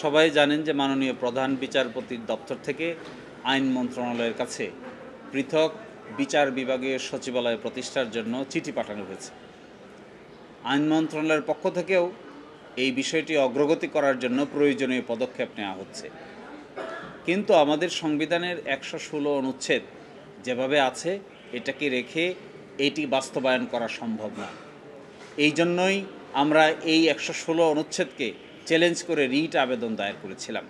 সবাই জানেন যে মাননীয় প্রধান বিচারপতির দপ্তর থেকে আইন মন্ত্রণালয়ের কাছে পৃথক বিচার বিভাগীয় সচিবালয় প্রতিষ্ঠার জন্য চিঠি পাঠানো হয়েছে। আইন মন্ত্রণালয়ের পক্ষ থেকেও এই বিষয়টি অগ্রগতি করার জন্য প্রয়োজনীয় পদক্ষেপ নেওয়া হচ্ছে। কিন্তু আমাদের সংবিধানের ১১৬ অনুচ্ছেদ যেভাবে আছে এটাকে রেখে এটি বাস্তবায়ন করা সম্ভব না। এই জন্যই আমরা এই ১১৬ অনুচ্ছেদকে চ্যালেঞ্জ করে রিট আবেদন দায়ের করেছিলাম।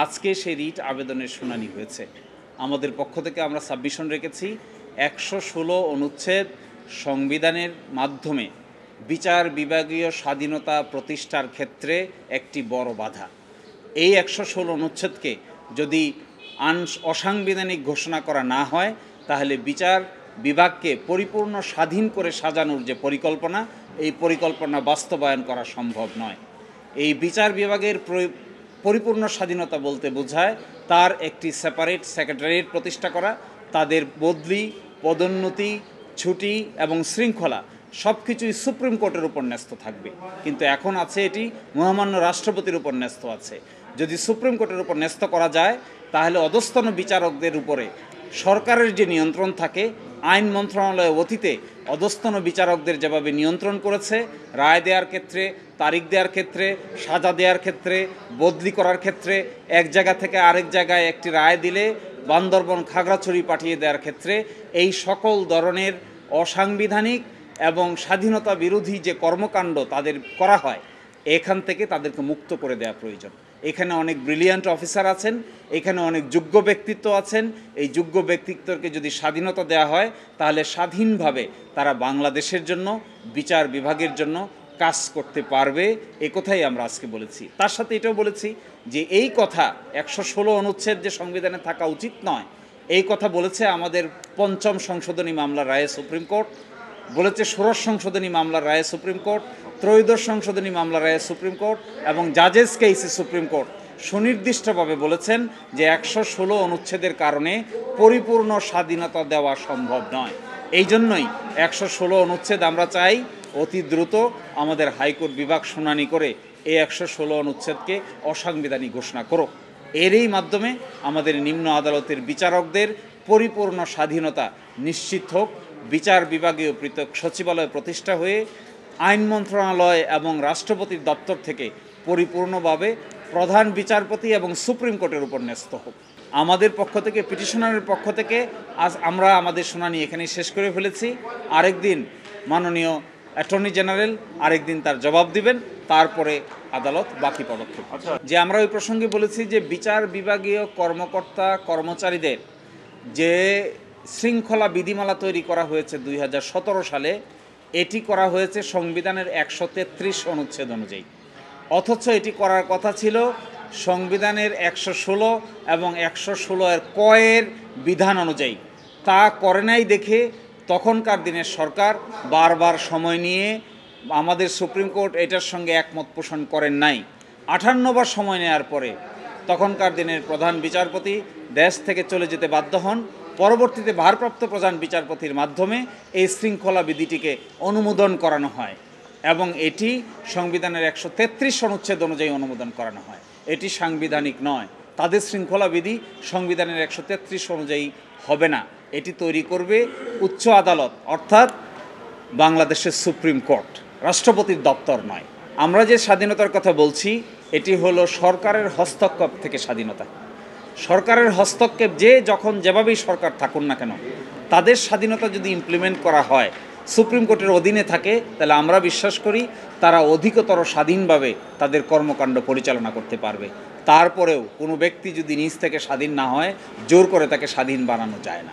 আজকে সেই রিট আবেদনের শুনানি হয়েছে। আমাদের পক্ষ থেকে আমরা সাবমিশন রেখেছি ১১৬ অনুচ্ছেদ সংবিধানের মাধ্যমে বিচার বিভাগীয় স্বাধীনতা প্রতিষ্ঠার ক্ষেত্রে একটি বড় বাধা। এই ১১৬ অনুচ্ছেদকে যদি অসাংবিধানিক ঘোষণা করা না হয় তাহলে বিচার বিভাগকে পরিপূর্ণ স্বাধীন করে সাজানোর যে পরিকল্পনা, এই পরিকল্পনা বাস্তবায়ন করা সম্ভব নয়। এই বিচার বিভাগের পরিপূর্ণ স্বাধীনতা বলতে বোঝায় তার একটি সেপারেট সেক্রেটারিয়েট প্রতিষ্ঠা করা, তাদের বদলি, পদোন্নতি, ছুটি এবং শৃঙ্খলা সব কিছুই সুপ্রিম কোর্টের উপর ন্যস্ত থাকবে। কিন্তু এখন আছে এটি মহামান্য রাষ্ট্রপতির উপর ন্যস্ত আছে। যদি সুপ্রিম কোর্টের উপর ন্যস্ত করা যায় তাহলে অধস্তন বিচারকদের উপরে সরকারের যে নিয়ন্ত্রণ থাকে, আইন মন্ত্রণালয় অতীতে অধস্তন বিচারকদের যেভাবে নিয়ন্ত্রণ করেছে, রায় দেওয়ার ক্ষেত্রে, তারিখ দেওয়ার ক্ষেত্রে, সাজা দেওয়ার ক্ষেত্রে, বদলি করার ক্ষেত্রে, এক জায়গা থেকে আরেক জায়গায় একটি রায় দিলে বান্দরবন খাগড়াছড়ি পাঠিয়ে দেওয়ার ক্ষেত্রে এই সকল ধরনের অসাংবিধানিক এবং স্বাধীনতা বিরোধী যে কর্মকাণ্ড তাদের করা হয়, এখান থেকে তাদেরকে মুক্ত করে দেওয়া প্রয়োজন। এখানে অনেক ব্রিলিয়ান্ট অফিসার আছেন, এখানে অনেক যোগ্য ব্যক্তিত্ব আছেন। এই যোগ্য ব্যক্তিত্বকে যদি স্বাধীনতা দেওয়া হয় তাহলে স্বাধীনভাবে তারা বাংলাদেশের জন্য, বিচার বিভাগের জন্য কাজ করতে পারবে। এ কথাই আমরা আজকে বলেছি। তার সাথে এটাও বলেছি যে এই কথা ১১৬ অনুচ্ছেদ যে সংবিধানে থাকা উচিত নয়, এই কথা বলেছে আমাদের ৫ম সংশোধনী মামলার রায়ে সুপ্রিম কোর্ট, বলেছে ষোড়শ সংশোধনী মামলার রায়ে সুপ্রিম কোর্ট, ত্রয়োদশ সংশোধনী মামলার রায়ে সুপ্রিম কোর্ট এবং জাজেস কেসে সুপ্রিম কোর্ট সুনির্দিষ্টভাবে বলেছেন যে ১১৬ অনুচ্ছেদের কারণে পরিপূর্ণ স্বাধীনতা দেওয়া সম্ভব নয়। এই জন্যই ১১৬ অনুচ্ছেদ আমরা চাই অতি দ্রুত আমাদের হাইকোর্ট বিভাগ শুনানি করে এই ১১৬ অনুচ্ছেদকে অসাংবিধানিক ঘোষণা করুক। এরই মাধ্যমে আমাদের নিম্ন আদালতের বিচারকদের পরিপূর্ণ স্বাধীনতা নিশ্চিত হোক। বিচার বিভাগীয় পৃথক সচিবালয় প্রতিষ্ঠা হয়ে আইন মন্ত্রণালয় এবং রাষ্ট্রপতির দপ্তর থেকে পরিপূর্ণভাবে প্রধান বিচারপতি এবং সুপ্রিম কোর্টের উপর ন্যস্ত হোক। আমাদের পক্ষ থেকে, পিটিশনারের পক্ষ থেকে আজ আমরা আমাদের শুনানি এখানেই শেষ করে ফেলেছি। আরেকদিন মাননীয় অ্যাটর্নি জেনারেল আরেকদিন তার জবাব দিবেন, তারপরে আদালত বাকি পদক্ষেপ। যে আমরা ওই প্রসঙ্গে বলেছি যে বিচার বিভাগীয় কর্মকর্তা কর্মচারীদের যে শৃঙ্খলা বিধিমালা তৈরি করা হয়েছে ২০১৭ সালে, এটি করা হয়েছে সংবিধানের ১৩৩ অনুচ্ছেদ অনুযায়ী। অথচ এটি করার কথা ছিল সংবিধানের ১১৬ এবং ১১৬ কয়ের বিধান অনুযায়ী। তা করে নাই দেখে তখনকার দিনের সরকার বারবার সময় নিয়ে আমাদের সুপ্রিম কোর্ট এটার সঙ্গে একমত পোষণ করেন নাই। ৫৮ বার সময় নেওয়ার পরে তখনকার দিনের প্রধান বিচারপতি দেশ থেকে চলে যেতে বাধ্য হন। পরবর্তীতে ভারপ্রাপ্ত প্রধান বিচারপতির মাধ্যমে এই শৃঙ্খলা বিধিটিকে অনুমোদন করানো হয় এবং এটি সংবিধানের ১৩৩ অনুচ্ছেদ অনুযায়ী অনুমোদন করানো হয়। এটি সাংবিধানিক নয়। তাদের শৃঙ্খলা বিধি সংবিধানের ১৩৩ অনুযায়ী হবে না। এটি তৈরি করবে উচ্চ আদালত, অর্থাৎ বাংলাদেশের সুপ্রিম কোর্ট, রাষ্ট্রপতির দপ্তর নয়। আমরা যে স্বাধীনতার কথা বলছি এটি হলো সরকারের হস্তক্ষেপ থেকে স্বাধীনতা। সরকারের হস্তক্ষেপ যে যখন যেভাবেই সরকার থাকুন না কেন, তাদের স্বাধীনতা যদি ইমপ্লিমেন্ট করা হয়, সুপ্রিম কোর্টের অধীনে থাকে, তাহলে আমরা বিশ্বাস করি তারা অধিকতর স্বাধীনভাবে তাদের কর্মকাণ্ড পরিচালনা করতে পারবে। তারপরেও কোনো ব্যক্তি যদি নিজ থেকে স্বাধীন না হয়, জোর করে তাকে স্বাধীন বানানো যায় না।